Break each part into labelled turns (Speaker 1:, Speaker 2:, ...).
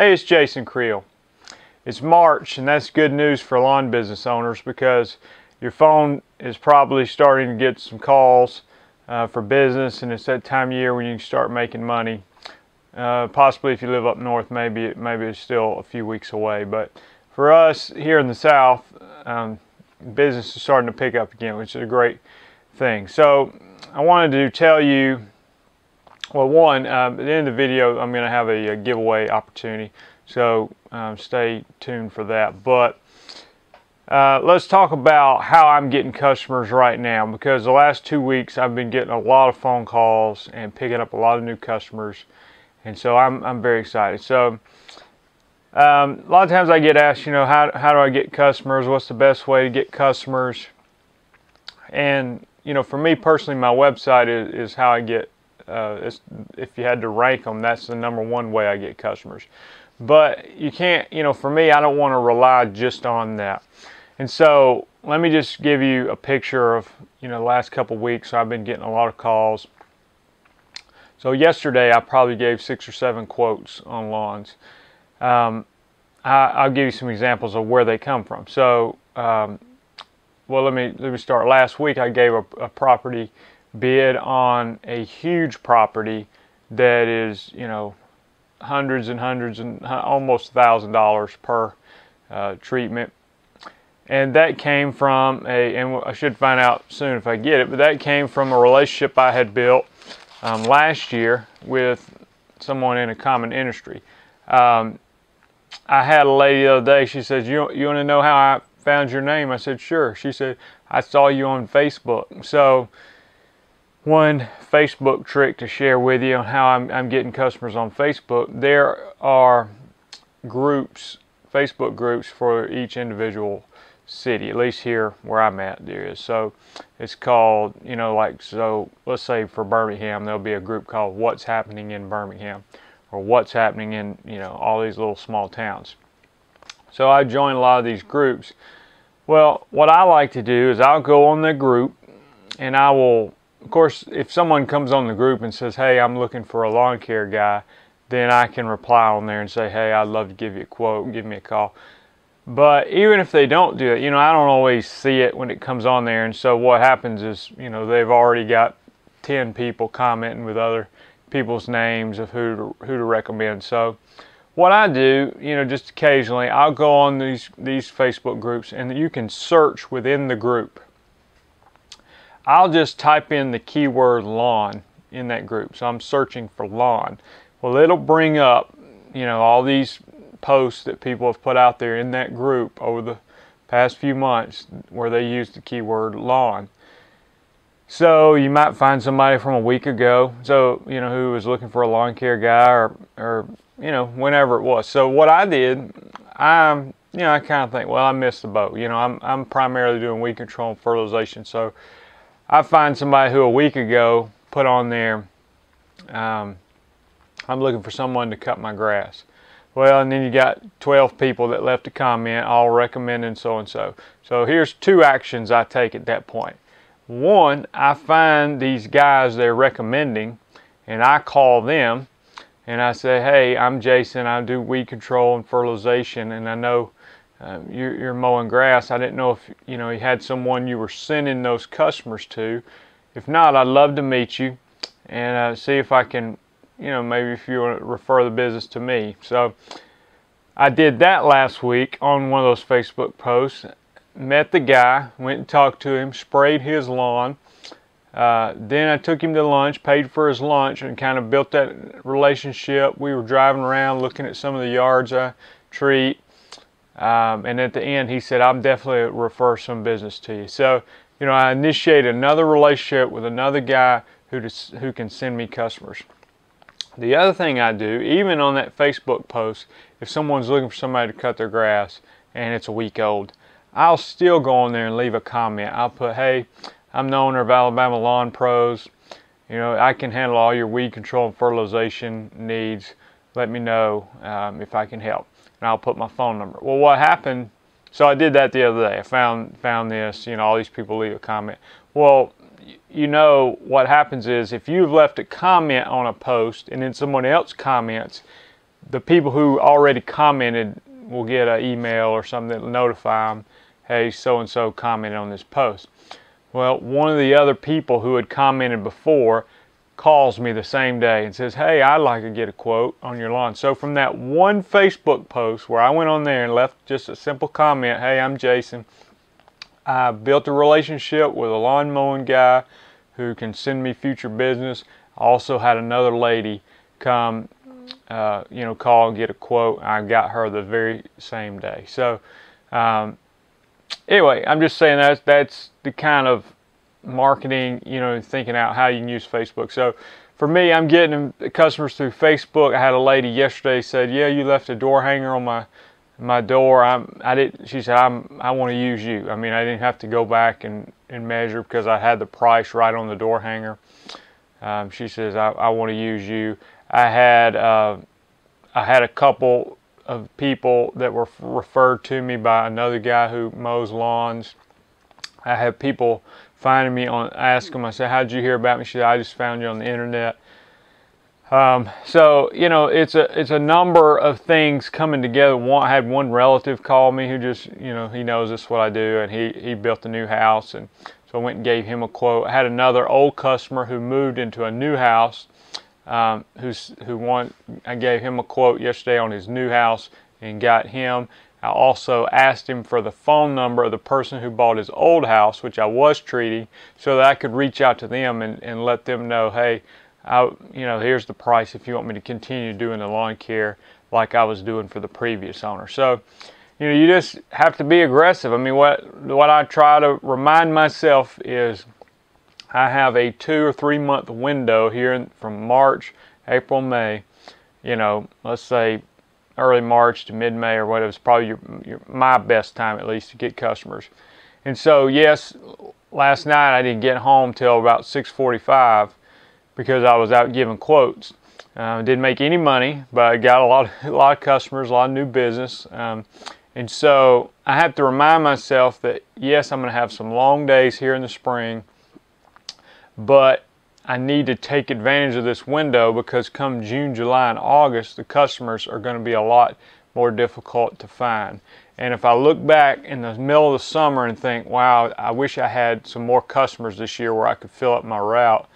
Speaker 1: Hey, it's Jason Creel. It's March, and that's good news for lawn business owners because your phone is probably starting to get some calls for business, and it's that time of year when you can start making money. Possibly if you live up north, maybe it's still a few weeks away. But for us here in the South, business is starting to pick up again, which is a great thing. So I wanted to tell you, well, one, at the end of the video, I'm going to have a giveaway opportunity, so stay tuned for that. But let's talk about how I'm getting customers right now, because the last 2 weeks I've been getting a lot of phone calls and picking up a lot of new customers, and so I'm very excited. So a lot of times I get asked, how do I get customers? What's the best way to get customers? And for me personally, my website is how I get. If you had to rank them, that's the #1 way I get customers. But you can't, for me, I don't want to rely just on that. And so let me just give you a picture of, the last couple weeks I've been getting a lot of calls. So yesterday I probably gave 6 or 7 quotes on lawns. I'll give you some examples of where they come from. So, well, let me start. Last week I gave a property bid on a huge property that is, hundreds and hundreds and almost $1,000 per treatment. And that came from and I should find out soon if I get it, but that came from a relationship I had built last year with someone in a common industry. I had a lady the other day, she said, you want to know how I found your name? I said, sure. She said, I saw you on Facebook. So one Facebook trick to share with you on how I'm getting customers on Facebook. There are groups, Facebook groups for each individual city, at least here where I'm at there is. So it's called, so let's say for Birmingham, there'll be a group called What's Happening in Birmingham, or What's Happening in, all these little small towns. So I join a lot of these groups. Well, what I like to do is I'll go on the group, and I will, of course, if someone comes on the group and says, hey, I'm looking for a lawn care guy, then I can reply on there and say, hey, I'd love to give you a quote, give me a call. But even if they don't do it, I don't always see it when it comes on there. And so what happens is, they've already got 10 people commenting with other people's names of who to recommend. So what I do, just occasionally, I'll go on these Facebook groups, and you can search within the group. I'll just type in the keyword lawn in that group. So I'm searching for lawn. Well, it'll bring up, all these posts that people have put out there in that group over the past few months where they used the keyword lawn. So you might find somebody from a week ago, so who was looking for a lawn care guy, or whenever it was. So what I did, I kind of think, well, I missed the boat. I'm primarily doing weed control and fertilization, so I find somebody who a week ago put on there, I'm looking for someone to cut my grass. Well, and then you got 12 people that left a comment, all recommending so-and-so. So here's 2 actions I take at that point. One, I find these guys they're recommending, and I call them, and I say, hey, I'm Jason, I do weed control and fertilization, and I know you're mowing grass. I didn't know if you had someone you were sending those customers to. If not, I'd love to meet you and see if I can, maybe if you want to refer the business to me. So I did that last week on one of those Facebook posts. Met the guy, went and talked to him, sprayed his lawn. Then I took him to lunch, paid for his lunch, and kind of built that relationship. We were driving around looking at some of the yards I treat. And at the end, he said, I'm definitely refer some business to you. So, I initiated another relationship with another guy who can send me customers. The other thing I do, even on that Facebook post, if someone's looking for somebody to cut their grass and it's a week old, I'll still go on there and leave a comment. I'll put, hey, I'm the owner of Alabama Lawn Pros. I can handle all your weed control and fertilization needs. Let me know if I can help. And I'll put my phone number. Well, what happened, so I did that the other day. I found this, all these people leave a comment. Well, what happens is if you've left a comment on a post and then someone else comments, the people who already commented will get an email or something that will notify them, hey, so-and-so commented on this post. Well, one of the other people who had commented before calls me the same day and says, hey, I'd like to get a quote on your lawn. So from that one Facebook post where I went on there and left just a simple comment, hey, I'm Jason, I built a relationship with a lawn mowing guy who can send me future business. I also had another lady come, call and get a quote. I got her the very same day. So anyway, I'm just saying that's the kind of marketing, thinking out how you can use Facebook. So for me, I'm getting customers through Facebook. I had a lady yesterday said, yeah, you left a door hanger on my door. She said, I want to use you. I mean, I didn't have to go back and measure because I had the price right on the door hanger. She says, I want to use you. I had a couple of people that were referred to me by another guy who mows lawns. I have people finding me ask them, I said, how'd you hear about me? She said, I just found you on the internet. So, it's a number of things coming together. I had one relative call me who just, he knows this is what I do, and he built a new house, and so I went and gave him a quote. I had another old customer who moved into a new house, I gave him a quote yesterday on his new house and got him. I also asked him for the phone number of the person who bought his old house, which I was treating, so that I could reach out to them and let them know, hey, here's the price if you want me to continue doing the lawn care like I was doing for the previous owner. So, you just have to be aggressive. I mean, what I try to remind myself is I have a 2 or 3 month window here from March, April, May, let's say early March to mid-May or whatever. It's probably my best time at least to get customers. And so, yes, last night I didn't get home till about 6:45 because I was out giving quotes. Didn't make any money, but I got a lot of customers, a lot of new business. And so I have to remind myself that, yes, I'm going to have some long days here in the spring, but I need to take advantage of this window because come June, July, and August, the customers are going to be a lot more difficult to find. And if I look back in the middle of the summer and think, wow, I wish I had some more customers this year where I could fill up my route,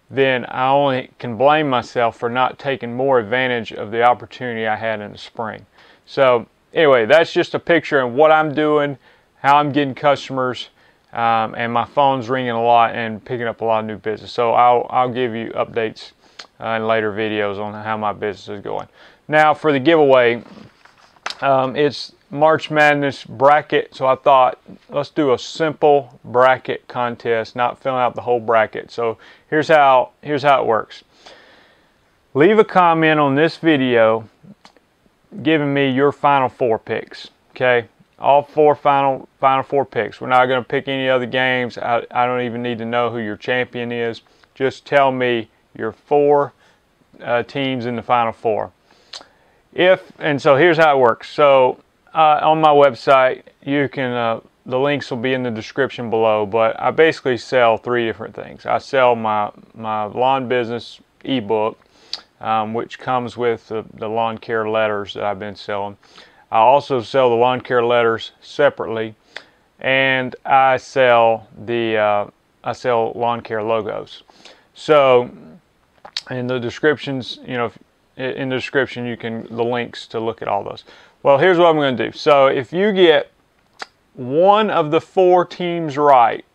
Speaker 1: then I only can blame myself for not taking more advantage of the opportunity I had in the spring. So anyway, that's just a picture of what I'm doing, how I'm getting customers, and my phone's ringing a lot and picking up a lot of new business. So I'll give you updates in later videos on how my business is going. Now for the giveaway, it's March Madness bracket. So I thought, let's do a simple bracket contest, not filling out the whole bracket. So here's how it works. Leave a comment on this video giving me your final 4 picks. Okay, all final 4 picks. We're not going to pick any other games. I don't even need to know who your champion is. Just tell me your 4 teams in the final 4. And so here's how it works. So on my website, you can the links will be in the description below, but I basically sell 3 different things. I sell my lawn business ebook, which comes with the lawn care letters that I've been selling. I also sell the lawn care letters separately, and I sell lawn care logos. So in the descriptions, in the description the links to look at all those. Well, here's what I'm going to do. So if you get one of the 4 teams right,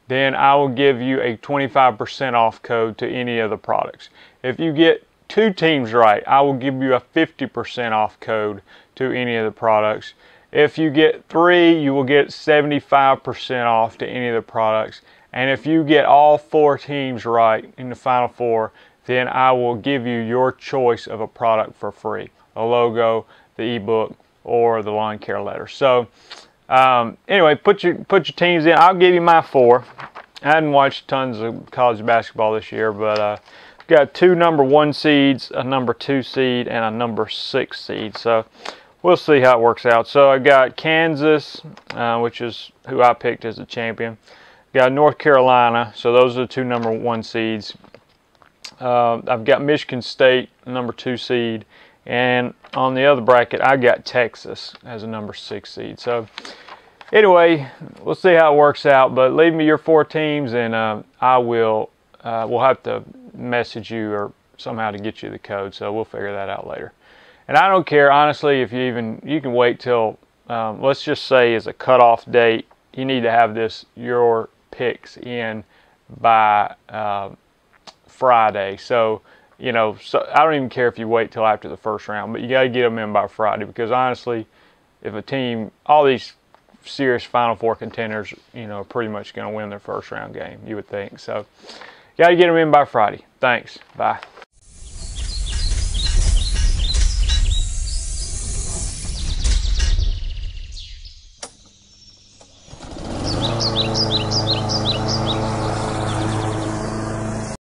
Speaker 1: then I will give you a 25% off code to any of the products. If you get 2 teams right, I will give you a 50% off code to any of the products. If you get 3, you will get 75% off to any of the products. And if you get all 4 teams right in the final 4, then I will give you your choice of a product for free. A logo, the ebook, or the lawn care letter. So anyway, put your teams in. I'll give you my 4. I hadn't watched tons of college basketball this year, but I've got 2 number 1 seeds, a number 2 seed, and a number 6 seed. So we'll see how it works out. So I got Kansas, which is who I picked as the champion. Got North Carolina, so those are the 2 number 1 seeds. I've got Michigan State, number 2 seed, And on the other bracket, I got Texas as a number 6 seed. So anyway, we'll see how it works out. But leave me your 4 teams, and I will. We'll have to message you or somehow to get you the code. So we'll figure that out later. And I don't care, honestly, if you can wait till, let's just say as a cutoff date, you need to have your picks in by Friday. So, so I don't even care if you wait till after the first round, but you got to get them in by Friday, because honestly, if a team, all these serious Final Four contenders, are pretty much going to win their first round game, you would think. So, got to get them in by Friday. Thanks. Bye.